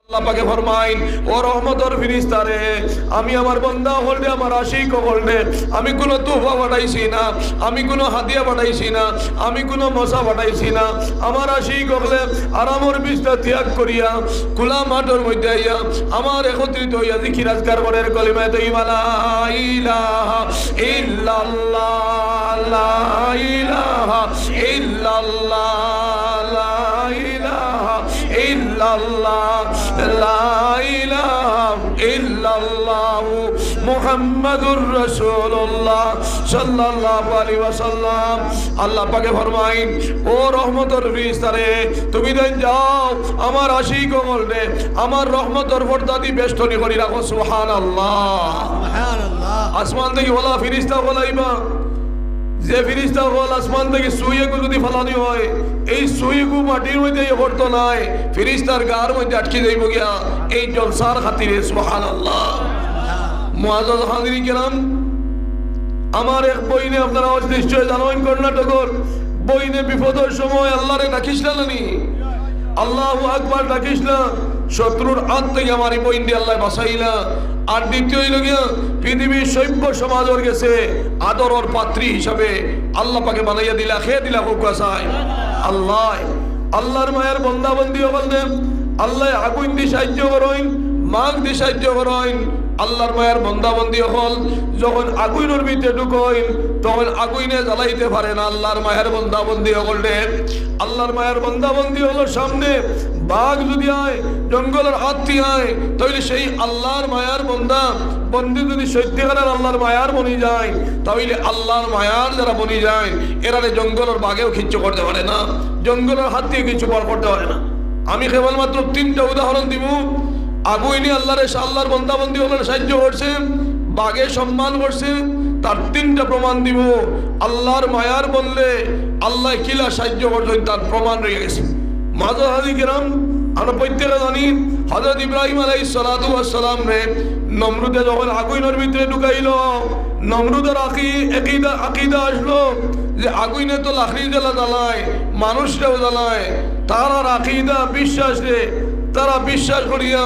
আল্লাহ পাকে ফরমাইন ও রহমতের ফেরেশতারে আমি আমার বান্দা হলদে আমার আশিক হলদে আমি কোনো তোহফা পাঠাইছি না আমি কোনো হাদিয়া পাঠাইছি না আমি কোনো মশা পাঠাইছি না আমার আশিক হলে আরামর বিস্তার ত্যাগ করিয়া খোলা মাঠের মধ্যে আইয়া আমার একত্রিত হইয়া জিকির আজকার করে কলিমা তৈবা লা ইলাহা ইল্লাল্লাহ লা ইলাহা ইল্লাল্লাহ লা ইলাহা ইল্লাল্লাহ লা ইলাহা ইল্লাল্লাহ মুহাম্মাদুর রাসূলুল্লাহ সাল্লাল্লাহু আলাইহি ওয়াসাল্লাম। আল্লাহ পাকে ফরমাইন ও রহমতের ফেরেশতারে তুমি দেন যাও আমার আশিক হলদে আমার রহমতের পর্দা দি বেষ্টনী করি রাখো। সুবহানাল্লাহ সুবহানাল্লাহ। আসমান থেকে ওলা ফেরেশতা বলাইবা যে ফেরেশতা হল আসমান থেকে সুইয়েগু যদি ফালানি হয় এই সুইয়েগু মাটির মধ্যে পড়তো নাই ফেরেশতার গার মধ্যে আটকে যাইব গিয়া এই জলসার খাতিরে। সুবহানাল্লাহ। মুআজ্জাজ হাজিরিন কিরাম আমার এক বইনে আপনারা নিশ্চয় জানেন কর্ণাটকর বইনে বিপদের সময় আল্লাহরে ডাকিস না নি আল্লাহু আকবার ডাকিস না শত্রুর হাত থেকে আমার এই বইন দিয়ে আল্লাহ বাঁচাইলা। আর দ্বিতীয় হইল গিয়া পৃথিবীর সভ্য সমাজের গেছে আদরের পাত্রী হিসাবে আল্লাহ পাকে বানাইয়া দিলা খেয়ে দিলা খুব কাছায় আল্লাহ আল্লাহর মায়ের বন্দাবন্দি হলেন আল্লাহ আগুন দিয়ে সাহায্য করেন মাঘ দিয়ে সাহায্য করেন। আল্লাহর মায়ের বন্দাবন্দি হল যখন আগুনের ভিতরে ঢুকইন তখন আগুনে জ্বালাইতে পারে না আল্লাহর মায়ের বন্দাবন্দি হলে আল্লাহর মায়ের বন্দাবন্দি হলো সামনে বাঘ যদি আয় জঙ্গলের হাতি আয় তাহলে সেই আল্লাহর মায়ার বন্দা বন্দি যদি সত্যিকারের আল্লাহর মায়ার বনি যায় তাহলে আল্লাহর মায়ার যারা বনি যায় এরা জঙ্গলের বাঘেও কিচ্ছু করতে পারে না জঙ্গলের হাতিও কিছু বার করতে পারে না। আমি কেবলমাত্র তিনটা উদাহরণ দিব। আগুইনি আল্লাহর বন্দাবন্দি হলেন সাহায্য করছে বাঘে সম্মান করছে তার তিনটা প্রমাণ দিব। আল্লাহর মায়ার বললে আল্লাহ কিলা সাহায্য করছেন তার প্রমাণ রয়ে গেছে। মুআজ্জাজ হাজিরিন কিরাম আমরা প্রত্যেকে জানি হযরত ইব্রাহিম আলাইহিস সালাতু ওয়াস সালাম রে নমরুদে যখন আগুনের ভিতরে ঢুকাইল নমরুদের আকীদা আসলো যে আগুনে তো লাকড়ি জ্বালায় মানুষরাও জ্বালায় তার আর আকীদা বিশ্বাস রে তারা বিশ্বাস করিয়া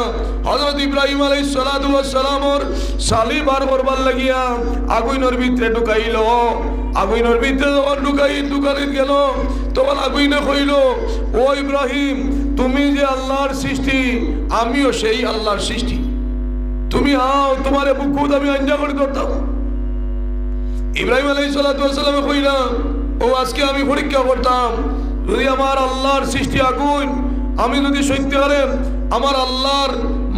হযরত ইব্রাহিম আলাইহিস সালাতু ওয়াস সালামর সালি বার করবার লাগিয়া আগুনের ভিতরে ঢুকাইল। আগুনের ভিতরে যখন ঢুকাইল গেল তখন আগুনে কইল ও ইব্রাহিম তুমি যে আল্লাহর সৃষ্টি আমিও সেই আল্লাহর সৃষ্টি তুমি আও তোমার বুকুত আমি আঞ্জা করে ধরতাম। ইব্রাহিম আলাইহিস সালাতু ওয়াস সালামে কইলা ও আজকে আমি পরীক্ষা করতাম যদি আমার আল্লাহর সৃষ্টি আগুন আমি যদি সত্যিকারের আমার আল্লাহর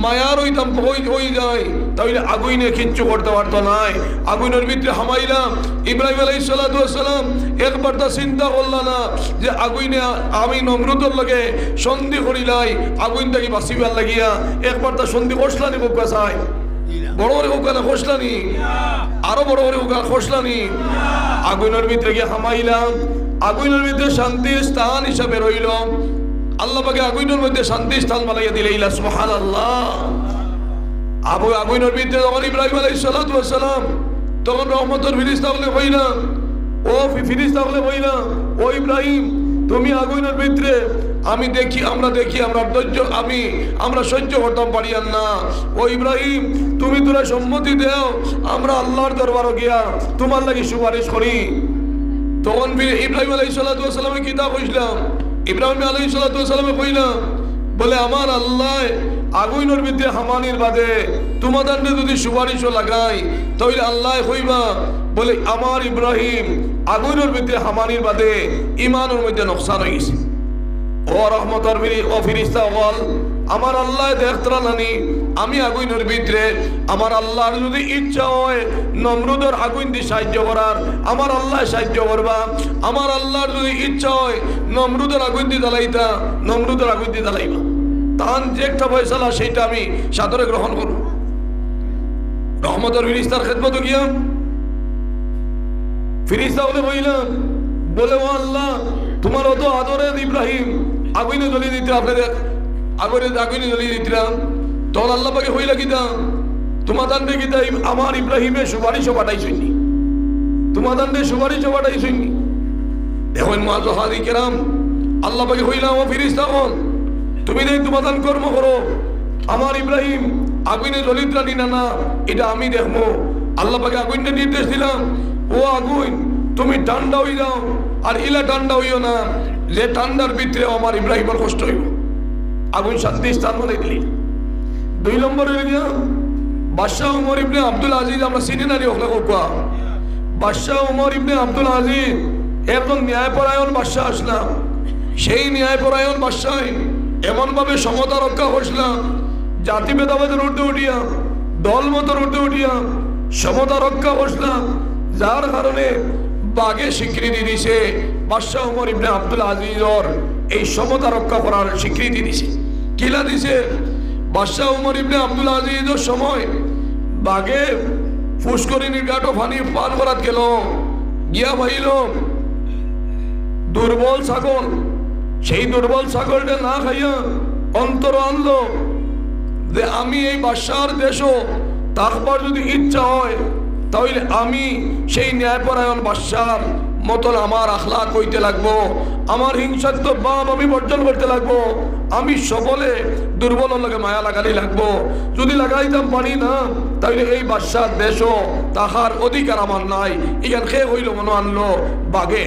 মায়ার হইতাম হয়ে যায় তাহলে আগুনে কিচ্ছু করতে পারতো নাই। আগুনের ভিতরে হামাইলাম ইব্রাহিম আলাইহিস সালাতু ওয়াস সালাম একবার তা চিন্তা করল না যে আগুনে আমি নমরুদের লগে সন্ধি করিলাই আগুন থেকে বাঁচিবার লাগিয়া একবার তা সন্ধি করছলানি খুব কাছায় বড় করে হোক না খসলানি আরো বড় করে হোক খসলানি আগুনের ভিতরে গিয়ে হামাইলাম আগুনের ভিতরে শান্তির স্থান হিসাবে রইল। আল্লাহ পাকে আগুনের মধ্যে শান্তি স্থান বানাইয়া দিলে সুবহানাল্লাহ। আগুনের ভিতরে যখন ইব্রাহিম আলাইহিস সালাতু ওয়াস সালাম তখন রহমতের ফেরেশতা বলে কইলা ও ফেরেশতা বলে কইলা ও ইব্রাহিম তুমি আগুনের ভিতরে আমরা দেখি আমরা ধৈর্য আমরা সহ্য করতাম পারিয়ান না ও ইব্রাহিম তুমি তোরা সম্মতি দেও আমরা আল্লাহর দরবারে গিয়া তোমার লাগি সুপারিশ করি। তখন ইব্রাহিম আলাইহিস সালাতু ওয়াস সালামে কিতা কইছিলাম ইব্রাহিম আলাইহিস সালাতু ওয়াস সালামে কইলাম বলে আমার আল্লাহ আগুনের ভিতরে হামানির বাদে তোমাদের যদি সুপারিশও লাগাই তাহলে আল্লাহ কইবা বলে আমার ইব্রাহিম আগুনের ভিতরে হামানির বাদে ইমানের মধ্যে নকশান হয়ে গেছে। ও রহমতের ফেরেশতা বল আমার আল্লাহ দেখতরানি আমি আগুনের ভিতরে আমার আল্লাহর যদি ইচ্ছা হয় নমরুদের আগুন দিয়ে সাহায্য করার আমার আল্লাহ সাহায্য করবা আমার আল্লাহর যদি ইচ্ছা হয় নমরুদের আগুন দিয়ে জ্বালাইতা নমরুদের আগুন দিয়ে জ্বালাইবা তান যে একটা ফয়সালা সেইটা আমি সাদরে গ্রহণ করব। রহমতের ফেরেশতার খেদমতে গিয়া ফেরেশতা বলে বললাম বলে ও আল্লাহ তোমার অত আদরের ইব্রাহিম আগুনে জ্বলিয়ে দিতে আপনাদের আগুনে জ্বলিয়ে দিতাম তখন আল্লাহ পাকে হইলা কিতাম তোমাদের কিতা আমার ইব্রাহিমের সুপারিশও পাঠাইছনি তোমাদের সুপারিশও পাঠাইছনি। দেখুন মুআজ্জাজ হাজিরিন কিরাম আল্লাহ পাকে হইলাম ও ফেরেশতা তুমি তোমাদের কর্ম করো আমার ইব্রাহিম আগুনে জ্বলিত রানি না না এটা আমি দেখবো। আল্লাহ পাকে আগুনটা নির্দেশ দিলাম, ও আগুন তুমি ঠান্ডা হয়ে যাও, আর ইলা ঠান্ডা হইও না, যে ঠান্ডার ভিতরে আমার ইব্রাহিমের কষ্ট হইব। আগুন শান্তি স্থান বলে দিলি। 2 নম্বর হয়ে গিয়া বাদশাহ উমর ইবনে আব্দুল আজিজ, আমরা চিনি না রে ওখানে কোয়া। বাদশাহ উমর ইবনে আব্দুল আজিজ একজন ন্যায়পরায়ণ বাদশাহ আসলাম। সেই ন্যায়পরায়ণ বাদশাহ এমন ভাবে সমতা রক্ষা করছিলাম, জাতি ভেদাভেদের উঠে উঠিয়া, দল মতের উঠে উঠিয়া সমতা রক্ষা করছিলাম, যার কারণে বাগে স্বীকৃতি দিছে বাদশাহ উমর ইবনে আব্দুল আজিজর এই সমতা রক্ষা করার স্বীকৃতি দিছে। কিলা দিছে? বাদশাহ উমর ইবনে আব্দুল আজিজের সময় বাগে পুষ্করিণীর ঘাটও পানি পান করাত গেল, গিয়া ভাইল দুর্বল ছাগল, সেই দুর্বল ছাগলটা না খাইয়া অন্তর আনলো যে আমি এই বাদশার দেশও তারপর যদি ইচ্ছা হয় তাহলে আমি সেই ন্যায়পরায়ণ বাদশার মতন আমার আখলাক হইতে লাগবো, আমার হিংসাত্মক ভাব আমি বর্জন করতে লাগবো, আমি সকলে দুর্বলের লগে মায়া লাগালি লাগবো। যদি লাগাইতাম পারি না তাহলে এই বাদশার দেশও তাহার অধিকার আমার নাই। এখান খেয়ে হইল মনে আনলো বাগে,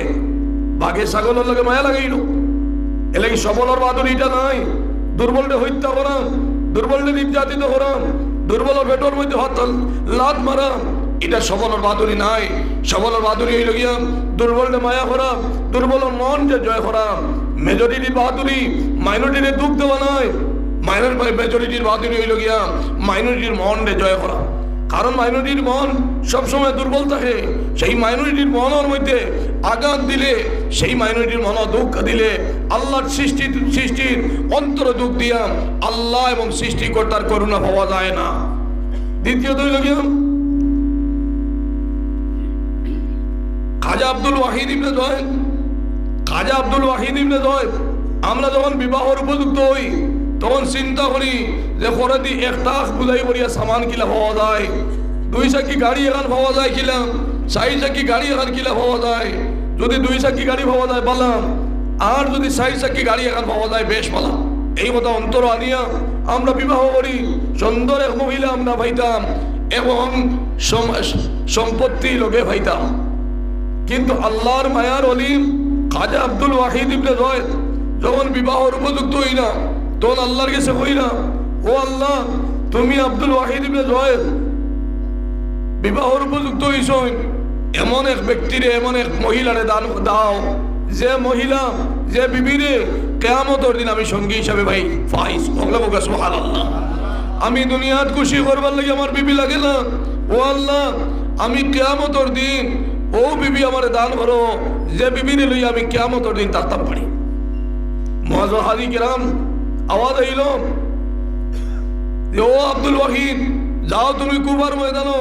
বাগে ছাগলের লগে মায়া লাগাইল। এলে কি সবলের বাদুরিটা নাই? দুর্বলটা হত্যা করাম, দুর্বলটা নির্যাতিত করাম, দুর্বলের পেটের মধ্যে হাত লাত মারাম, এটা সবলের বাদুরি নাই। সবলের বাদুরি হইল গিয়া দুর্বলটা মায়া করাম, দুর্বলের মন যে জয় করাম। মেজরিটির বাহাদুরি মাইনরিটির দুঃখ দেওয়া নাই, মেজরিটির বাহাদুরি হইল গিয়া মাইনরিটির মন রে জয় করা। কারণ মাইনরিটির মন সবসময় দুর্বল থাকে, সেই মাইনরিটির মনের মধ্যে আঘাত দিলে, সেই মাইনরিটির মন দুঃখ দিলে আল্লাহর সৃষ্টির অন্তর দুঃখ দিয়া আল্লাহ এবং সৃষ্টিকর্তার করুণা পাওয়া যায় না। দ্বিতীয়ত হইল গিয়া খাজা আব্দুল ওয়াহিদ ইবনে জয়েদ, খাজা আব্দুল ওয়াহিদ ইবনে জয়েদ, আমরা যখন বিবাহের উপযুক্ত হই তখন চিন্তা করি যে খরদি একটা বুঝাই করিয়া সামান কিলা পাওয়া যায়, 2 চাকি গাড়ি এখন পাওয়া যায় কিলা, 4 চাকি গাড়ি এখন কিলা পাওয়া যায়। যদি 2 চাকি গাড়ি পাওয়া যায় পালাম, আর যদি 4 চাকি গাড়ি এখন পাওয়া যায় বেশ পালাম। এই মতো অন্তর আনিয়া আমরা বিবাহ করি, সুন্দর এক মহিলা আমরা পাইতাম এবং সম্পত্তি লোকে পাইতাম। কিন্তু আল্লাহর মায়ার অলিম খাজা আব্দুল ওয়াহিদ ইবনে জয়েদ যখন বিবাহের উপযুক্ত হই না তখন আল্লাহর কাছে কই না, ও আল্লাহ তুমি আব্দুল ওয়াহিদ ইবনে জয়েদ বিবাহের উপযুক্ত হইছ, এমন এক ব্যক্তিরে, এমন এক মহিলারে দান দাও যে মহিলা, যে বিবিরে কিয়ামতের দিন আমি সঙ্গী হিসাবে ভাই ফাইজ বলবো সুবহানাল্লাহ। আমি দুনিয়াত খুশি করবার লাগে আমার বিবি লাগে না, ও আল্লাহ আমি কিয়ামতের দিন ও বিবি আমারে দান করো যে বিবিরে লইয়া আমি কিয়ামতের দিন তাকতাম পারি। মুআজ্জিন হাজি কিরাম আওয়াজ আইল যে ও আব্দুল ওয়াহিদ যাও তুমি কুবার ময়দানো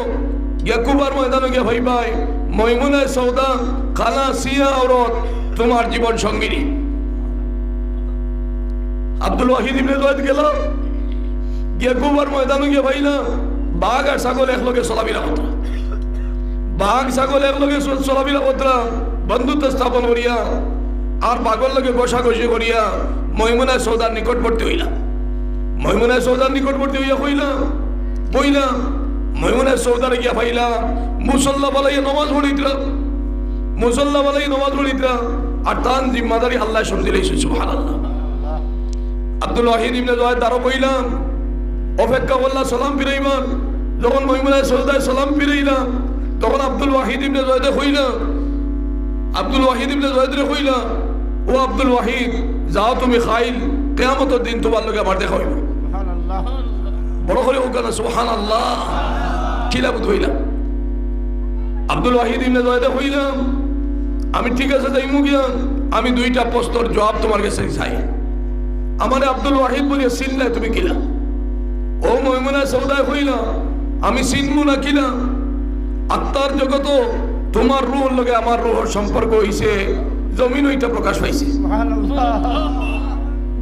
গিয়া, কুবার ময়দানো গিয়া ভাই ভাই ময়মুনা সৌদা খালা সিয়া औरत তোমার জীবন সঙ্গিনী। আব্দুল ওয়াহিদ ইবনে জয়েদ গেল গিয়া কুবার ময়দানো গিয়া ভাইলা বাঘ আর ছাগল একলগে চলাফেরা করত, বাঘ ছাগল একলগে চলাফেরা করত, বন্ধুত্ব স্থাপন করিয়া আর বাঘর লগে ঘষাঘষি করিয়া ময়মুনা সৌদার নিকটবর্তী হইলা। ময়মুনা সৌদার নিকটবর্তী হইয়া কইলা ময়মুনা সৌদারে গিয়া পাইলা মুসল্লা বালাইয়া নমাজ পড়িতরা, মুসল্লা বালাই নমাজ পড়িতরা, আর তান জিম্মাদারি আল্লাহ সমঝে লইছে সুবহানাল্লাহ। আব্দুল ওয়াহিদ ইবনে জয়েদ দাঁড়ো কইলাম, অপেক্ষা করলা সালাম ফিরাইবার। যখন ময়মুনা সৌদায় সালাম ফিরাইলা তখন আব্দুল ওয়াহিদ ইবনে জয়েদে কইলা, আব্দুল ওয়াহিদ ইবনে জয়েদরে কইলা, ও আব্দুল ওয়াহিদ যাও তুমি খাইল, কিয়ামতের দিন তোমার লগে আমার দেখা হইব। সুবহানাল্লাহ, বড় করে হোক না সুবহানাল্লাহ। কিলা বুঝ হইলা? আব্দুল ওয়াহিদ ইবনে জয়েদে কইলাম আমি ঠিক আছে যাইমু গিয়া, আমি 2টা প্রশ্নের জবাব তোমার কাছে চাই। আমারে আব্দুল ওয়াহিদ বলিয়া চিনলা তুমি কিলা? ও ময়মুনা সৌদায় কইলা আমি চিনমু না কিলা? আত্মার জগত তোমার রূহের লগে আমার রূহের সম্পর্ক হইছে, জমিন ওইটা প্রকাশ পাইছে। সুবহানাল্লাহ।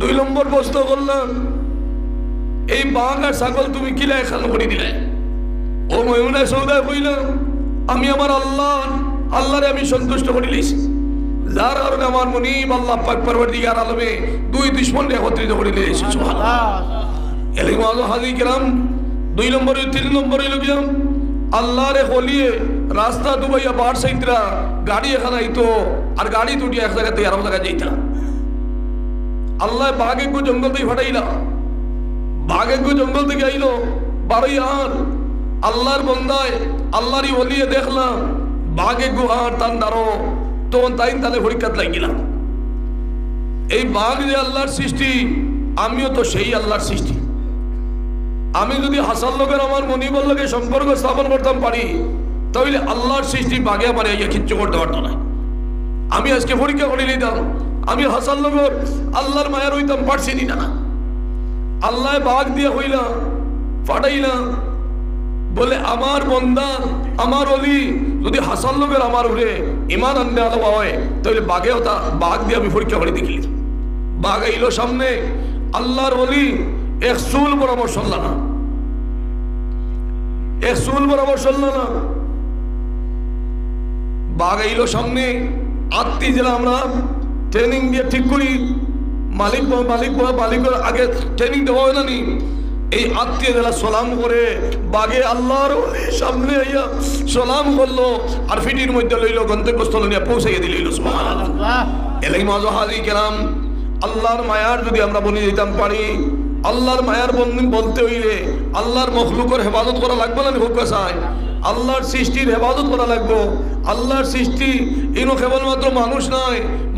2 নম্বর প্রশ্ন করলাম এই বাঘ আর ছাগল তুমি কিলা এখানে করে দিলে? ও ময়মুনা সৌদায় কইলা আমি আমার আল্লাহরে আমি সন্তুষ্ট করে লইছি, যার কারণে আমার মুনিব আল্লাহ পাক পরওয়ারদিগার আলমে 2 দুশমন একত্রিত করে লইছে। সুবহানাল্লাহ। এলাই মাঝ হাজি কেরাম 2 নম্বরে 3 নম্বরে লগিয়াম আল্লাহরে হলিয়ে রাস্তা দুবাইয়া বার সাইতরা গাড়ি এখানে আইতো আর গাড়ি দুটি এক জায়গা থেকে আরেক জায়গায় যাইতা আল্লাহ বাঘে গো জঙ্গল থেকে ফাটাইলা বাঘে গো জঙ্গল থেকে আইলো 12 আর আল্লাহর বন্দায় আল্লাহরই হলিয়ে দেখলাম বাঘে গো আর তান দারো তখন তাই তালে পরীক্ষাত লাগিলাম এই বাঘ যে আল্লাহর সৃষ্টি আমিও তো সেই আল্লাহর সৃষ্টি আমি যদি হাসান লোকের আমার মনিবর লোকের সম্পর্ক স্থাপন করতাম পারি তাহলে আল্লাহর সৃষ্টি বাঘে আমার ইয়ে কিচ্ছু করতে পারতো না আমি আজকে পরীক্ষা করে নিতাম আমি হাসান লোকের আল্লাহর মায়ার হইতাম পারছি না আল্লাহ বাঘ দিয়ে হইলাম ফাটাইলাম বলে আমার বন্দা আমার অলি যদি হাসান লোকের আমার উড়ে ইমান আনতে আলো হয় তাহলে বাঘেও তা বাঘ দিয়ে আমি পরীক্ষা করে দেখলি বাঘ আইলো সামনে আল্লাহর অলি এক চুল বরাবর চলল না এক চুল বরাবর চলল না বাঘ আইলো সামনে আত্মী যেটা আমরা ট্রেনিং দিয়ে ঠিক করি মালিক আগে ট্রেনিং দেওয়া হয় না নি এই আত্মীয় যারা সালাম করে বাঘে আল্লাহর সামনে আইয়া সালাম করলো আর ফিটির মধ্যে লইল গন্তব্যস্থলে নিয়ে পৌঁছাইয়া দিল সুবহানাল্লাহ এলাই মাঝ হাজি কেরাম আল্লাহর মায়ার যদি আমরা বলে দিতাম পারি আল্লাহর মায়ার বন্ধন বলতে হইলে আল্লাহর মখলুকের হেফাজত করা লাগবে না হোক চাই আল্লাহর সৃষ্টির হেফাজত করা লাগবো আল্লাহর সৃষ্টি ইনো কেবলমাত্র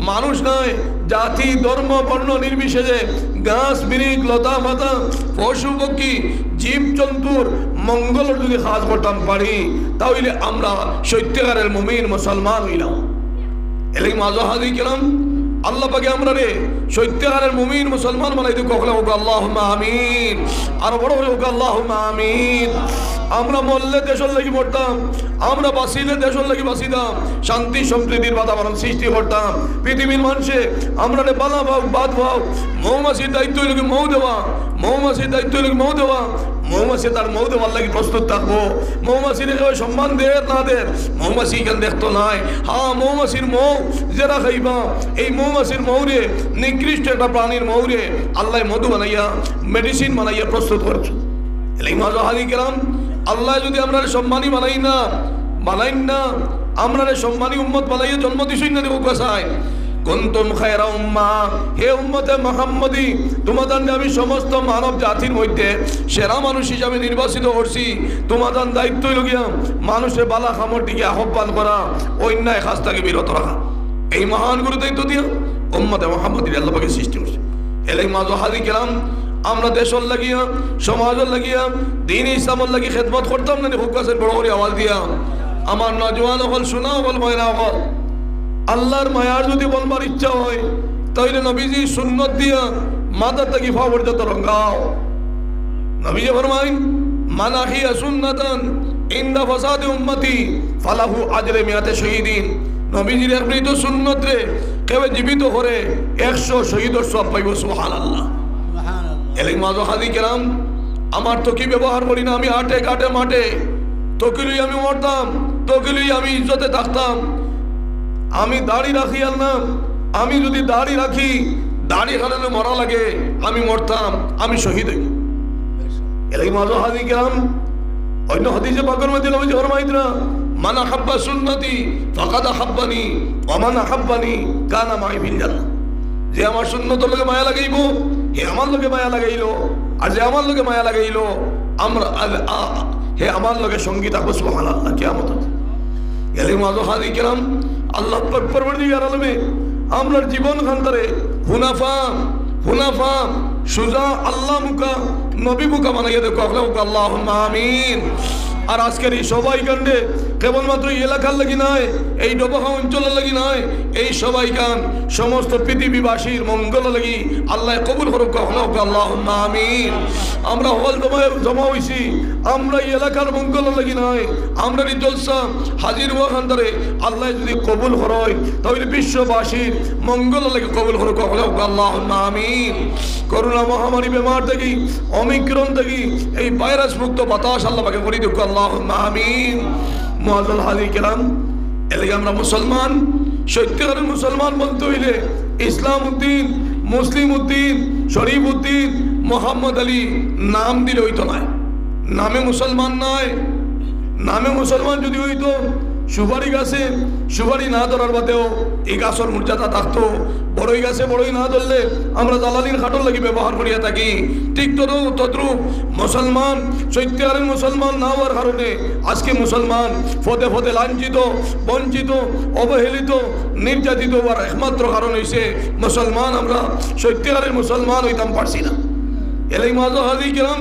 মানুষ নয় জাতি ধর্ম বর্ণ নির্বিশেষে গাছ বিরিক লতা পাতা পশু পক্ষী জীব জন্তুর মঙ্গলের যদি কাজ করতাম পারি তাহলে আমরা সত্যিকারের মুমিন মুসলমান হইলাম এলাই মাঝ হাজি কেরাম আল্লাহ পাকে আমরা রে সত্যিকারের মুমিন মুসলমান বানাইতে কখনো হোক আল্লাহুম্মা আমিন আর বড় হোক আল্লাহুম্মা আমিন আমরা মরলে দেশের লাগি মরতাম আমরা বাঁচিলে দেশের লাগি বাঁচিতাম শান্তি সম্প্রীতির বাতাবরণ সৃষ্টি করতাম পৃথিবীর মানুষে আমরা বালা ভাব বাদ ভাব মৌমাছির দায়িত্ব হইল মৌ দেওয়া মৌমাছির দায়িত্ব হইল মৌ দেওয়া মৌমাছি তার মৌ দেওয়ার লাগি প্রস্তুত থাকবো মৌমাছির সম্মান দের না দের মৌমাছি কেন দেখতো নাই হ্যাঁ মৌমাছির মৌ যারা খাইবা এই মৌমাছির মৌরে নিকৃষ্ট একটা প্রাণীর মৌরে আল্লাহ মধু বানাইয়া মেডিসিন বানাইয়া প্রস্তুত করছে এই মাঝ হাজি কেরাম আল্লাহ যদি আমরা সম্মানী বানাই না আমরা সম্মানী উম্মত বানাইয়া জন্ম দিছই না দেবো কাসায় কুনতুম খায়রা উম্মাহ হে উম্মতে মুহাম্মাদি তোমাদের আমি সমস্ত মানব জাতির মধ্যে সেরা মানুষ হিসাবে নির্বাচিত করছি তোমাদের দায়িত্ব হইল গিয়া মানুষের বালা খামর দিকে আহ্বান করা অন্যায় কাজ থেকে বিরত রাখা এই মহান গুরু দায়িত্ব দিয়া উম্মতে মুহাম্মাদি আল্লাহ পাকে সৃষ্টি করছে এলাই মাঝ হাজি কেরাম আমরা দেশের লাগিয়া সমাজের লাগিয়া দিন ইসলামের লাগি খেদমত করতাম না হুকাসের বড় করে আওয়াজ দিয়া আমার নজওয়ান হল শোনা হল ময়না হল আল্লাহর মায়ার যদি বলবার ইচ্ছা হয় তাহলে নবীজি সুন্নত দিয়া মাথা থেকে পা পর্যন্ত রঙাও নবীজি ফরমাইন মান আহিয়া সুন্নাতান ইনদা ফাসাদি উম্মতি ফালাহু আজরে মিয়াতে শহীদিন নবীজির একমৃত সুন্নত রে কেউ জীবিত করে 100 শহীদের সব পাইব সুবহানাল্লাহ এলাই মাঝ হাজি কেরাম আমার তো কি ব্যবহার করি না আমি হাটে ঘাটে মাঠে তকিলই আমি মরতাম তকিলই আমি ইজ্জতে থাকতাম আমি দাড়ি রাখি না আমি যদি দাড়ি রাখি দাড়ি খানে মরা লাগে আমি মরতাম আমি শহীদ হই এলাই মাঝ হাজি কেরাম অন্য হাদিসে পাকের মধ্যে নবীজি ফরমাইতরা মান আহাব্বা সুন্নতি ফাকাদ আহাব্বানি ওয়া মান আহাব্বানি কানা মাই ফিল জান্নাহ যে আমার সুন্নতের লগে মায়া লাগাইব হে আমার লগে মায়া লাগাইলো আর যে আমার লগে মায়া লাগাইলো আমরা হে আমার লগে সঙ্গী থাকবো সুবহানাল্লাহ কিয়ামত এলাই মাঝ হাজি কেরাম আল্লাহ পাক পরওয়ারদিগার আলমে আমরার জীবন খান্তরে হুনাফা সুজা আল্লাহ মুকা নবী মুকা বানাইয়া দেখো আল্লাহুম্মা আমিন আর আজকের এই সবাই কাণ্ডে কেবলমাত্র এই এলাকার লাগি নয় এই ডোবাহা অঞ্চলের লাগি নয় এই সবাই গান সমস্ত পৃথিবীবাসীর মঙ্গল লাগি আল্লাহ কবুল করুক আল্লাহুম্মা আমিন আমরা হল জমা হইছি আমরা এই এলাকার মঙ্গল লাগি নয় আমরা এই জলসা হাজির হওয়া খান্তরে আল্লাহ যদি কবুল হয় তাহলে বিশ্ববাসীর মঙ্গল লাগি কবুল করুক আল্লাহুম্মা আমিন করোনা মহামারী বেমার থেকে অমিক্রণ থেকে এই ভাইরাস মুক্ত বাতাস আল্লাহ পাকে করে দিক আল্লাহুম্মা আমিন মুআজ্জাল হাজি কেরাম এলাকা আমরা মুসলমান সত্যিকারের মুসলমান বলতে হইলে ইসলাম উদ্দিন মুসলিম উদ্দিন, শরীফ উদ্দিন, মোহাম্মদ আলী নাম দিলে হইতো না, নামে মুসলমান নয়। নামে মুসলমান যদি হইতো সুপারি গাছে সুপারি না ধরার বাদেও এই গাছের মর্যাদা থাকতো। বড়ই গাছে বড়ই না ধরলে আমরা জালালির খাটল লাগি ব্যবহার করিয়া থাকি। ঠিক তদ্রুপ মুসলমান সত্যিকারের মুসলমান না হওয়ার কারণে আজকে মুসলমান পদে পদে লাঞ্ছিত, বঞ্চিত, অবহেলিত, নির্যাতিত হওয়ার একমাত্র কারণ হয়েছে মুসলমান আমরা সত্যিকারের মুসলমান হইতাম পারছি না। এলাই মাজা হাজি কিরাম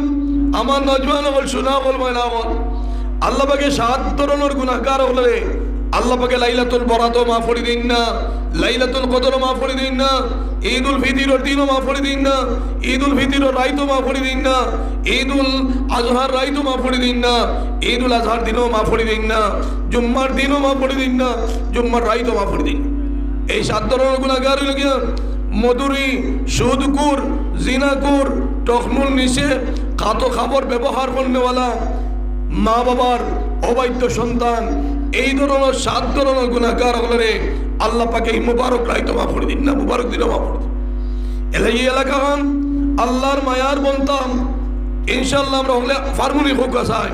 আমার নজমান বল শোনা বল ময়না বল আল্লাহ পাকে 7 ধরনের গুনাহগার হলে আল্লাহ পাকে লাইলাতুল বরাতও মাফ করে দিন না, লাইলাতুল কদরও মাফ করে দিন না, ঈদুল ফিতরের দিনও মাফ করে দিন না, ঈদুল ফিতরের রাইতও মাফ করে দিন না, ঈদুল আজহার রাইতও মাফ করে দিন না, ঈদুল আজহার দিনও মাফ করে দিন না, জুম্মার দিনও মাফ করে দিন না, জুম্মার রাইতও মাফ করে দিন। এই 7 ধরনের গুনাহগার হইল গিয়া মধুরি, সুদকুর, জিনাকুর, টকমুল নিশে, খাতো খাবার ব্যবহার করনেওয়ালা, মা বাবার অবৈধ সন্তান, এই ধরনের 7 ধরনের গুনাহগার হলে আল্লাহ পাকে এই মুবারক রাইতো মাফ করে দিন না, মুবারক দিনও মাফ করে দিন। এই এলাকা আল্লাহর মায়ার বলতাম ইনশাল্লাহ আমরা হলে ফার্মুনি হোক চাই,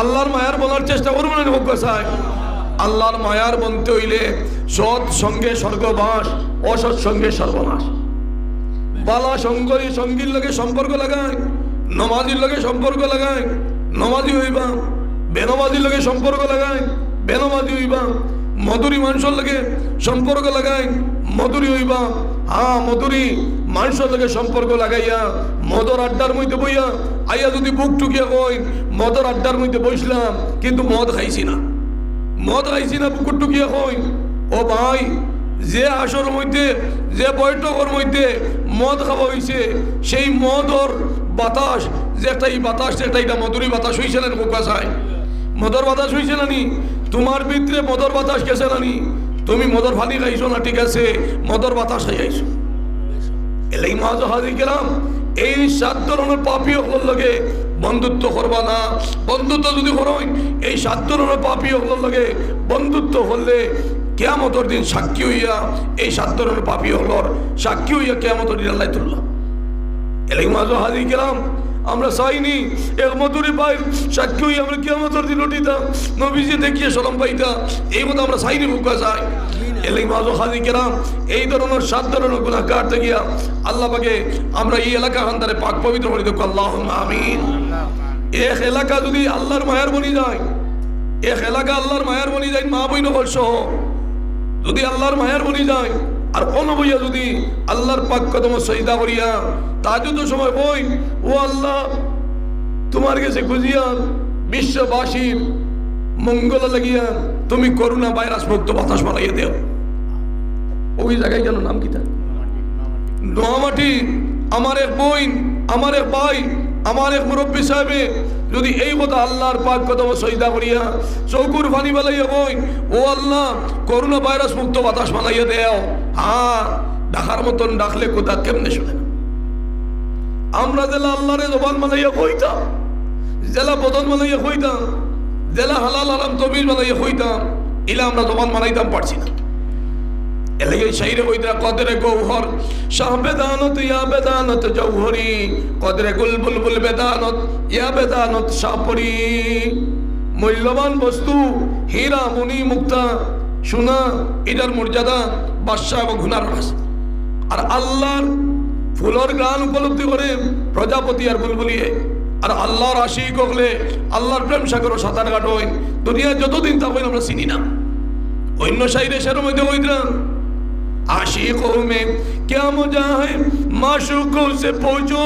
আল্লাহর মায়ার বলার চেষ্টা করবো না হোক চাই। আল্লাহর মায়ার বলতে হইলে সৎ সঙ্গে স্বর্গবাস, অসৎ সঙ্গে সর্বনাশ। বালা সঙ্গী সঙ্গীর লগে সম্পর্ক লাগায়, নমাজির লগে সম্পর্ক লাগায়, নমাজি হইবা। বেনমাজির লগে সম্পর্ক লাগায়, বেনমাজি হইবা। মধুরী মানুষের লগে সম্পর্ক লাগায়, মধুরী হইবা। হ্যাঁ, মধুরী মানুষের লগে সম্পর্ক লাগাইয়া মদর আড্ডার মধ্যে বইয়া আইয়া যদি বুক টুকিয়া কই মদর আড্ডার মধ্যে বসলাম কিন্তু মদ খাইছি না, মদ খাইছি না, বুকুর টুকিয়া কই ও ভাই যে আসর মধ্যে যে বৈঠকের মধ্যে মদ খাওয়া হয়েছে সেই মদর বাতাস যেটা এই বাতাস যেটা এটা মধুরী বাতাস হয়েছে না কোকা চাই, মদর বাতাস হয়েছে না নি, তোমার ভিতরে মদর বাতাস গেছে না নি, তুমি মদর ফানি খাইছো না, ঠিক আছে মদর বাতাস খাইছো। এলাই মাজা হাজি গেলাম এই 7 ধরনের পাপী হল লগে বন্ধুত্ব করবা না। বন্ধুত্ব যদি করোই এই 7 ধরনের পাপী হল লগে বন্ধুত্ব হলে কিয়ামতের দিন সাক্ষী হইয়া এই 7 ধরনের পাপী হলর সাক্ষী হইয়া কিয়ামতের দিন আল্লাহ তুল্লাহ। এলাই মাজা হাজি গেলাম আমরা চাইনি এক মধুরী পাই সাক্ষী হইয়া আমরা কিয়ামতের দিন উঠিতাম, নবীজি দেখিয়ে শরম পাইতা, এই কথা আমরা চাইনি বুকা চাই। এলাই মাজা হাজি গেলাম এই ধরনের 7 ধরনের গুনাহগার থেকে আল্লাহ পাকে আমরা এই এলাকা হান্দারে পাক পবিত্র করে দেব, আল্লাহুম্মা আমিন। এক এলাকা যদি আল্লাহর মায়ার বনি যায়, এক এলাকা আল্লাহর মায়ার বনি যায়, মা বইন সহ যদি আল্লাহর মায়ার বনি যায় আর অনবইয়া যদি আল্লাহর পাক কদম সজদা করিয়া তাহাজ্জুদের সময় বই ও আল্লাহ তোমার কাছে খুঁজিয়া বিশ্ববাসীর মঙ্গল লাগিয়া তুমি করুণা ভাইরাস মুক্ত বাতাস বানাইয়া দেও। ওই জায়গায় যেন নাম কি তার নোয়ামাটি আমার এক বোন, আমার এক ভাই, আমার এক মুরব্বী সাহেবে যদি এই কথা আল্লাহর পাক কদম সজদা করিয়া চৌকুর পানি বানাইয়া কই ও আল্লাহ করোনা ভাইরাস মুক্ত বাতাস বানাইয়া দেও, হ্যাঁ ডাকার মতন ডাকলে কোথা কেমনে শুনে না। আমরা জেলা আল্লাহরে জবান বানাইয়া কইতাম, জেলা বদন বানাইয়া কইতাম, জেলা হালাল আরাম তবিজ বানাইয়া কইতাম, ইলা আমরা জবান বানাইতাম পারছি না। এলাকায় শাইরে কইতা কদরে গৌহর শাহ বেদানত ইয়া বেদানত জৌহরি, কদরে গুল বুলবুল বেদানত ইয়া বেদানত সাপরি। মূল্যবান বস্তু হীরা মণি মুক্তা সোনা এটার মর্যাদা বাদশা এবং ঘুনার আছে। আর আল্লাহর ফুলর গান উপলব্ধি করে প্রজাপতি আর বুলবুলিয়ে আর আল্লাহর আশিক হলে আল্লাহর প্রেম সাগর সাঁতার কাটোয় দুনিয়ায় যতদিন তা আমরা চিনি না। অন্য শাইরে সের মধ্যে কইতাম आशिकों में क्या मजा है माशूकों से पूछो,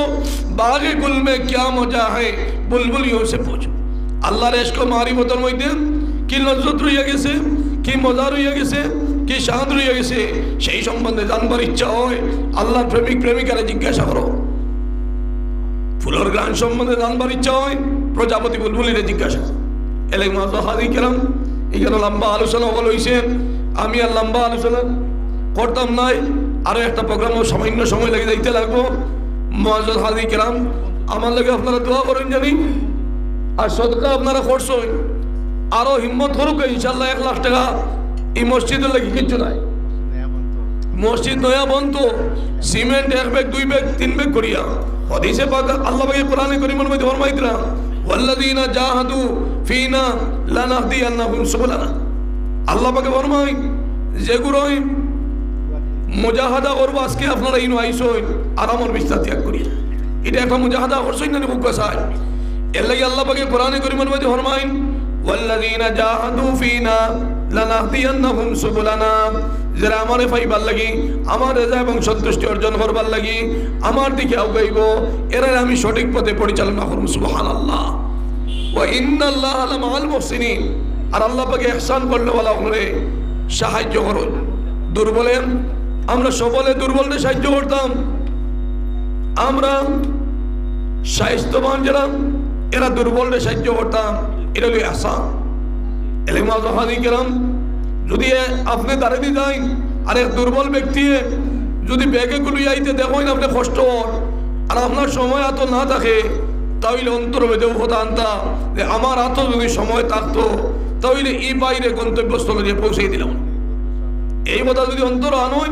बागे गुल में क्या मजा है बुलबुलियों से पूछो। আল্লাহর ইশক মারিফতের মধ্যে কি লজ্জত রইয়া গেছে, কি মজা রইয়া গেছে, কি স্বাদ রইয়া গেছে সেই সম্বন্ধে জানবার ইচ্ছা হয় আল্লাহর প্রেমিক প্রেমিকারে জিজ্ঞাসা করো। ফুলের গান সম্বন্ধে জানবার ইচ্ছা হয় প্রজাপতি বুলবুলিরে জিজ্ঞাসা। এলাই মাজা হাজি কেরাম এখানে লম্বা আলোচনা হইছে, আমি আর লম্বা আলোচনা করতাম নাই, আরো একটা প্রোগ্রামও সামান্য সময় লেগে যাইতে লাগবো। মুআজ্জাজ হাজি কেরাম আমার লাগে আপনারা দোয়া করেন জানি, আর সদকা আপনারা করছেন, আরো হিম্মত করুক ইনশাল্লাহ। 1 লাখ টাকা এই মসজিদের লাগে কিচ্ছু নাই, মসজিদ নয়া বন্ধ সিমেন্ট 1 ব্যাগ 2 ব্যাগ 3 ব্যাগ করিয়া হাদিসে পাক আল্লাহ পাক কোরআনে কারীমের মধ্যে ফরমাইতরা ওয়াল্লাযীনা জাহাদু ফিনা লানাহদিয়ান্নাহুম সুবুলানা আল্লাহ পাক ফরমায় যেগুলোই মুজাহাদা করব আজকে আপনারা ইনো আইসোই আর আমার বিস্তার ত্যাগ করি এটা একটা মুজাহাদা করছই না বুকাসায় এর লাগি আল্লাহ পাক কোরআনে কারীমের মধ্যে ফরমায় ওয়াল্লাযীনা জাহাদু ফিনা লানাহদিয়ান্নাহুম সুবুলানা যারা আমারে পাইবার লাগি আমার রাজা এবং সন্তুষ্টি অর্জন করবার লাগি আমার দিকে আগাইব এরা আমি সঠিক পথে পরিচালনা করব সুবহানাল্লাহ ওয়া ইন্নাল্লাহা লামাআল মুহসিনিন আর আল্লাহ পাক ইহসান করলে ওয়ালা করে সাহায্য করুন দুর্বলে আমরা সবলে দুর্বলদের সাহায্য করতাম আমরা স্বাস্থ্যবান যারা এরা দুর্বলদের সাহায্য করতাম এটা হলো ইহসান এলেমা জাহাদি কেরাম যদি আপনি দাঁড়িয়ে যান আর এক দুর্বল ব্যক্তি যদি ব্যাগে গুলি আইতে দেখেন আপনি কষ্ট আর আপনার সময় এত না থাকে তাহলে অন্তর বেঁধেও হতো আনতা যে আমার এত যদি সময় থাকতো তাহলে এই বাইরে গন্তব্যস্থলে দিয়ে পৌঁছে দিলাম এই কথা যদি অন্তর আনয়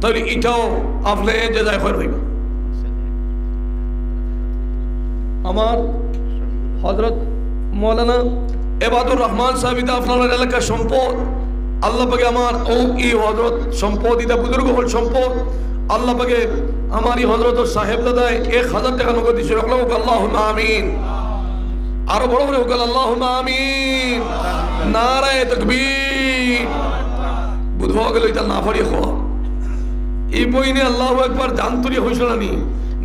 তাহলে এটাও আপনি যে যায় হইব আমার হযরত মৌলানা এবাদুর রহমান সাহেব এটা আপনার এলাকার সম্পদ আল্লাহ পাকে আমার ও এই হযরত সম্পদ এটা বুজুর্গ হল সম্পদ আল্লাহ পাকে আমার এই হযরত সাহেব দাদায় 1000 টাকা নগদ দিয়েছে রাখলাম আল্লাহুম্মা আমিন আরো বড় করে হোক আল্লাহুম্মা আমিন নারায়ে তাকবীর বুধবা গেল এটা না পড়িয়ে খাওয়া এই বইনে আল্লাহু আকবার জানতুরি হইছিল না নি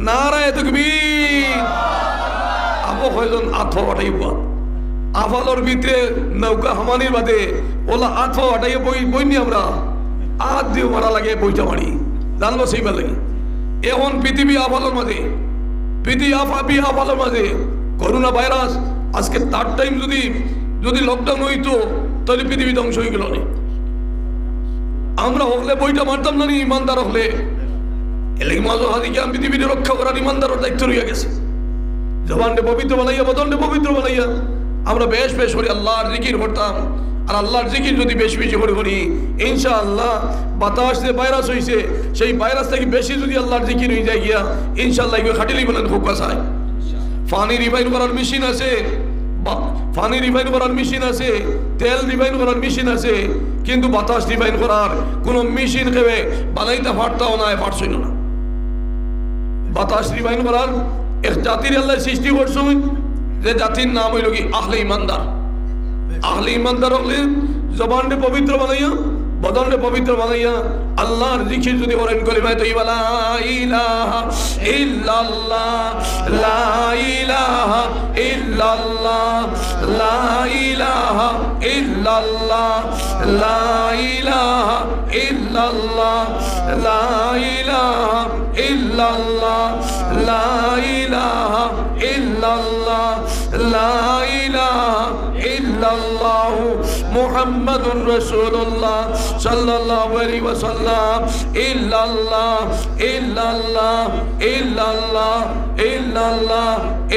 নারায়ে তাকবীর আবু হইজন আথো বাটাইব আফালোর ভিতরে নৌকা হামানির বাদে ওলা আথো বাটাইয়ে বইনি আমরা আত দিয়ে মারা লাগে বইটা মারি জানলো সেইবার লাগে এখন পৃথিবী আফালোর মাঝে আফালোর মাঝে করোনা ভাইরাস আজকে তার টাইম যদি লকডাউন হইতো তাহলে পৃথিবী ধ্বংস হয়ে গেল না আমরা হলে বইটা মারতাম না নি ইমানদার হলে এলাকি মাঝে হাদিকে আমি পৃথিবীতে রক্ষা করার ইমানদারের দায়িত্ব রয়ে গেছে জবানটা পবিত্র বানাইয়া বদনটা পবিত্র বানাইয়া আমরা বেশ করে আল্লাহর জিকির করতাম আর আল্লাহর জিকির যদি বেশি করি ইনশাআল্লাহ বাতাস যে ভাইরাস হইছে সেই ভাইরাস থেকে বেশি যদি আল্লাহর জিকির হয়ে যায় গিয়া ইনশাআল্লাহ এগুলো খাটিলেই বলেন খুব কাছায় পানি রিফাইন করার মেশিন আছে তেল রিফাইন করার মেশিন আছে কিন্তু বাতাস রিফাইন করার কোনো মেশিন কেবে বানাইতে পারতাও না পারছিল না বাতাস রিফাইন করার এক জাতির আল্লাহ সৃষ্টি করছেন যে জাতির নাম হইল কি আহলে ইমানদার হলে জবানটা পবিত্র বানাইয়া বদনটা পবিত্র বানাইয়া আল্লাহর জিকির যদি করেন কলিমা তৈয়বা লা ইলাহা ইল্লাল্লাহ লা ইলাহা ইল্লাল্লাহ লা ইলাহা ইল্লাল্লাহ লা ইলাহা ইল্লাল্লাহ লা ইলাহা ইল্লাল্লাহ লা ইলাহা ইল্লাল্লাহ লা ইলাহা ইল্লাল্লাহ মুহাম্মাদুর রাসূলুল্লাহ সাল্লাল্লাহু আলাইহি ওয়াসাল্লাম ইল্লাল্লাহ ইল্লাল্লাহ ইল্লাল্লাহ ইল্লাল্লাহ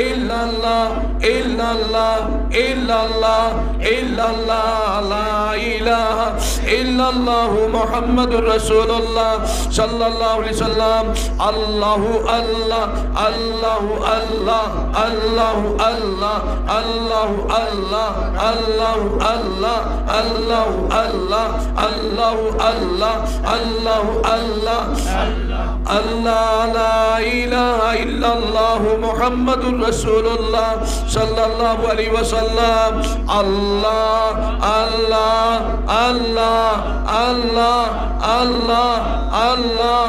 ইল্লাল্লাহ ইল্লাল্লাহ ইল্লাল্লাহ ইল্লাল্লাহ লা ইলাহা ইল্লাল্লাহু মুহাম্মাদুর রাসূলুল্লাহ সাল্লাল্লাহু আলাইহি ওয়াসাল্লাম আল্লাহু আল্লাহ আল্লাহু আল্লাহ আল্লাহু আল্লাহ আল্লাহু আল্লাহ আল্লাহু আল্লাহ আল্লাহু আল্লাহ আল্লাহু আল্লাহ আল্লাহু আল্লাহ আল্লাহ লা ইলাহা ইল্লাল্লাহু মুহাম্মাদুর রাসূলুল্লাহ সাল্লাল্লাহু আলাইহি ওয়াসাল্লাম আল্লাহ আল্লাহ আল্লাহ আল্লাহ আল্লাহ আল্লাহ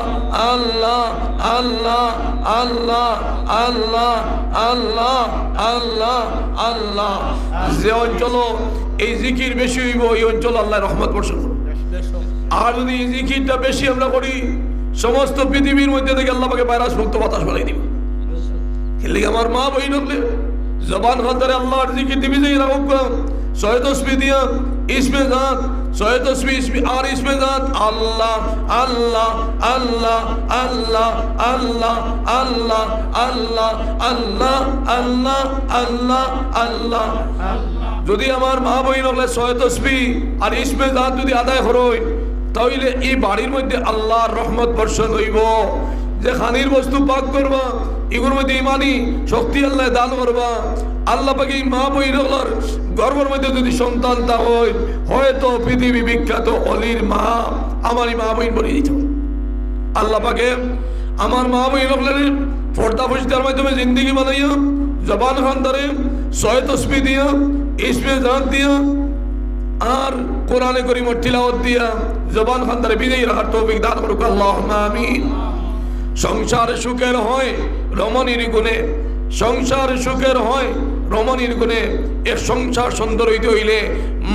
আল্লাহ আল্লাহ আল্লাহ আল্লাহ আল্লাহ আল্লাহ আল্লাহ যে অঞ্চল এই জিকির বেশি হইব এই অঞ্চল আল্লাহর রহমত বর্ষণ করবে আর যদি এই জিকিরটা বেশি আমরা করি সমস্ত পৃথিবীর মধ্যে থেকে আল্লাহ পাকে ভাইরাস মুক্ত বাতাস বানাই দিব খেলে আমার মা বহিন হলে জবান খাতারে আল্লাহর জিকির দিবি যে এরকম শহীদ তসবি দিয়া ইসমে জাত শহীদ তসবি আর ইসমে জাত আল্লাহ আল্লাহ আল্লাহ আল্লাহ আল্লাহ আল্লাহ আল্লাহ আল্লাহ আল্লাহ আল্লাহ আল্লাহ যদি আমার মা বহিন হলে শহীদ তসবি আর ইসমে জাত যদি আদায় হরই তাইলে এই বাড়ির মধ্যে আল্লাহর রহমত বর্ষণ হইব। যে খানির বস্তু পাক করবা এগুলোর মধ্যে ইমানি শক্তি আল্লাহ দান করবা। আল্লাহ পাকে মা বইনগুলোর গর্ভের মধ্যে যদি সন্তান তা হয়, হয়তো পৃথিবী বিখ্যাত অলির মা আমারই মা বইন বলে দিত। আল্লাহ পাকে আমার মা বইনগুলোর পর্দা পরিষ্কার মাধ্যমে জিন্দগি বানাইয়া জবান খান ধরে 6 তসবিহ দিয়া ইসমে জাত দিয়া আর কোরআনে করিমের তিলাওয়াত দিয়া জবান খান ধরে বিজয়ী রাখার তৌফিক দান করুক আল্লাহুম্মা আমিন। সংসার সুখের হয় রমণীর গুণে, সংসার সুখের হয় রমণীর গুণে। এক সংসার সুন্দর হইতে হইলে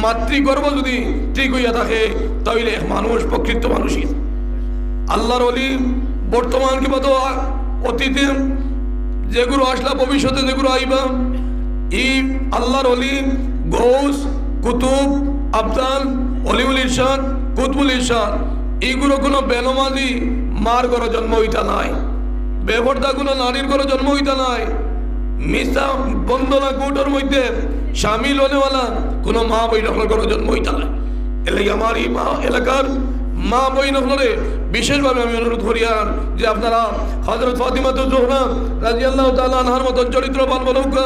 মাতৃগর্ভ যদি ঠিক হইয়া থাকে তাইলে এক মানুষ প্রকৃত মানুষই। আল্লাহর ওলি বর্তমান কিংবা তো অতীতে যেগুলো আসলা ভবিষ্যতে যেগুলো আইবা, এই আল্লাহর ওলি গৌস কুতুব আবদাল অলিউল ইরশাদ কুতুবুল ইরশাদ এইগুলো কোনো বেনমাজি মার ঘরে জন্ম হইতা নাই, বেপরদা কোনো নারীর ঘরে জন্ম হইতা নাই, মিশা বন্দনা গুটোর মধ্যে শামিল হনেওয়ালা কোনো মা বইনগুলোর ঘরে জন্ম হইতা নাই। এলে আমার এই মা এলাকার মা বইনগুলোরে বিশেষভাবে আমি অনুরোধ করি আর যে আপনারা হযরত ফাতিমাতুজ জোহরা রাদিয়াল্লাহু তাআলা আনহার মতো চরিত্রবান বনুকা,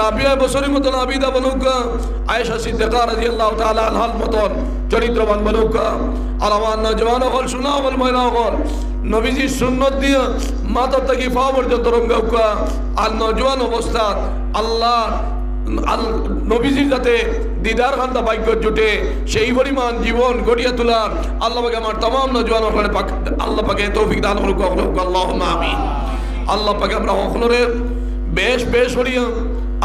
রাবিয়া বসরির মতো আবিদা বনুকা, আয়েশা সিদ্দিকা রাদিয়াল্লাহু তাআলা আনহার মতো চরিত্রবান বনুকা। আর আমার নওজওয়ান হল শোনা হল মহিলা হল নবীজির সুন্নত দিয়া মাথা থেকে পা পর্যন্ত রঙ্গাউকা। আর নওজওয়ান অবস্থা আল্লাহ নবীজির যাতে দিদার খান্তা ভাগ্য জুটে সেই পরিমাণ জীবন গড়িয়া তোলার আল্লাহ পাকে আমার तमाम নওজওয়ান ওখানে আল্লাহ পাকে তৌফিক দান করুক আল্লাহুম্মা আমিন। আল্লাহ পাকে আমরা ওখানে বেশ বেশ করিয়া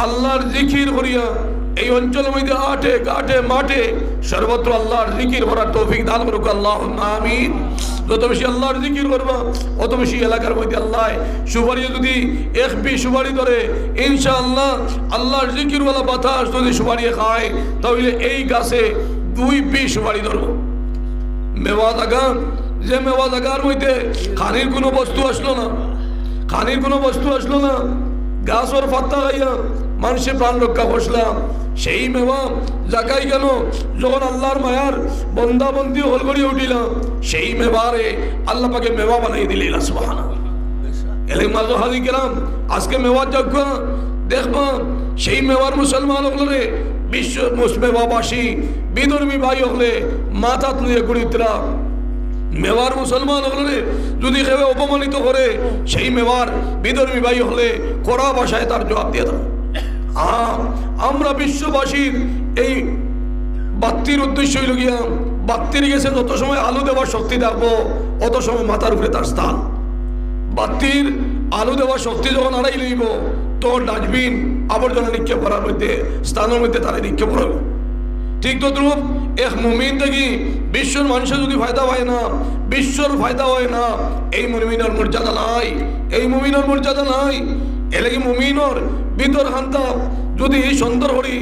আল্লাহর জিকির করিয়া এই অঞ্চলের মধ্যে আটে ঘাটে মাঠে সর্বত্র আল্লাহর জিকির করার তৌফিক দান করুক আল্লাহুম্মা আমিন। যত বেশি আল্লাহর জিকির করবা অত বেশি এলাকার মধ্যে আল্লাহ সুপারি যদি একবি সুপারি ধরে ইনশাআল্লাহ আল্লাহর জিকিরওয়ালা বাতাস যদি সুপারি খায় তাহলে এই গাছে 2 বি সুপারি ধরবো। মেওয়া জাগা যে মেওয়া জাগার মধ্যে খানির কোনো বস্তু আসলো না, খানির কোনো বস্তু আসলো না, গাছ ওর পাত্তা খাইয়া মানুষের প্রাণ রক্ষা বসলাম, সেই মেওয়া জাগাই কেন যখন আল্লাহর মায়ার বন্দা বন্দি হল করিয়া উঠিলাম সেই মেওয়ারে আল্লাহ পাকে মেওয়া বানাই দিলে সুবহানাল্লাহ। এলে মাঝে হাজি গেলাম আজকে মেওয়ার যজ্ঞ দেখবা সেই মেওয়ার মুসলমান হলে বিশ্ব মেওয়াবাসী বিধর্মী ভাই হলে মাথা তুলে গুড়িতরা মেওয়ার মুসলমান হলে যদি কেউ অপমানিত করে সেই মেওয়ার বিধর্মী ভাই হলে কড়া ভাষায় তার জবাব দিয়ে দেয়। আমরা বিশ্ববাসীর এই বাত্তির উদ্দেশ্য হইল গিয়া বাত্তির গেছে যত সময় আলো দেওয়ার শক্তি থাকবো অত সময় মাথার উপরে তার স্থান। বাত্তির আলো দেওয়ার শক্তি যখন আড়াই লইব তখন ডাস্টবিন আবর্জনা নিক্ষেপ করার মধ্যে স্থানের মধ্যে তারা নিক্ষেপ করাবে। ঠিক তো দ্রুপ এক মুমিন থেকে বিশ্বর মানুষের যদি ফায়দা হয় না, বিশ্বর ফায়দা হয় না, এই মুমিনের মর্যাদা নাই, এই মুমিনের মর্যাদা নাই। এলাকি মুমিনর ভিতর হান্তা যদি সুন্দর করি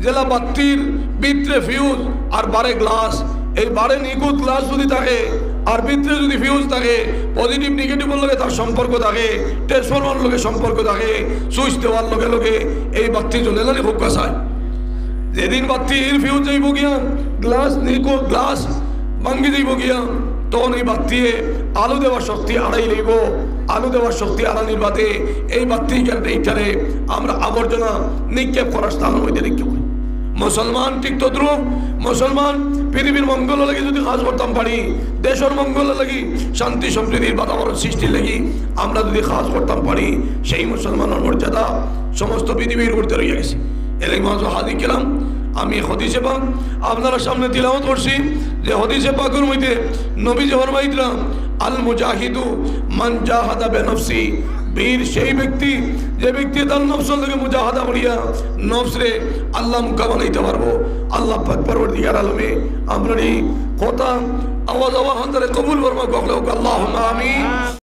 জেলা বাত্তির ভিতরে ফিউজ আর বারে গ্লাস, এই বারে নিখুঁত গ্লাস যদি থাকে আর ভিতরে যদি ফিউজ থাকে পজিটিভ নেগেটিভের লগে তার সম্পর্ক থাকে, ট্রান্সফরমার লগে সম্পর্ক থাকে, সুইচ দেওয়ার লগে লগে এই বাত্তি জ্বলে না খুব কাছায়। যেদিন বাত্তির ফিউজ যাইব গিয়া গ্লাস নিখুঁত গ্লাস ভাঙ্গি যাইব গিয়া তখন এই বাত্তিয়ে আলো দেওয়ার শক্তি আড়াই লইব। আলো দেওয়ার শক্তি আড়ানির বাদে এই বাত্তি এইখানে আমরা আবর্জনা নিক্ষেপ করার স্থানের মধ্যে নিক্ষেপ করি। মুসলমান ঠিক তো দ্রুপ মুসলমান পৃথিবীর মঙ্গল লাগি যদি কাজ করতাম পারি, দেশের মঙ্গল লাগি শান্তি সম্প্রীতির বাতাবরণ সৃষ্টির লাগি আমরা যদি কাজ করতাম পারি সেই মুসলমানের মর্যাদা সমস্ত পৃথিবীর উঠতে রয়ে গেছে। এলে মাঝে হাজির গেলাম আমি হদিসে পাক আপনার সামনে তিলাওয়াত করছি যে হদিসে পাকের মধ্যে নবীজি ফরমাইলেন আল মুজাহিদু মান জাহাদা বিনফসি, বীর সেই ব্যক্তি যে ব্যক্তি তার নফসের লগে মুজাহাদা করিয়া নফসরে আল্লাহ মুকা বানাইতে পারবো। আল্লাহ পাক পরওয়ারদিগার আলমে আমরা এই কথা আওয়াজ আওয়াজ কবুল ফরমাক আল্লাহুম্মা আমিন।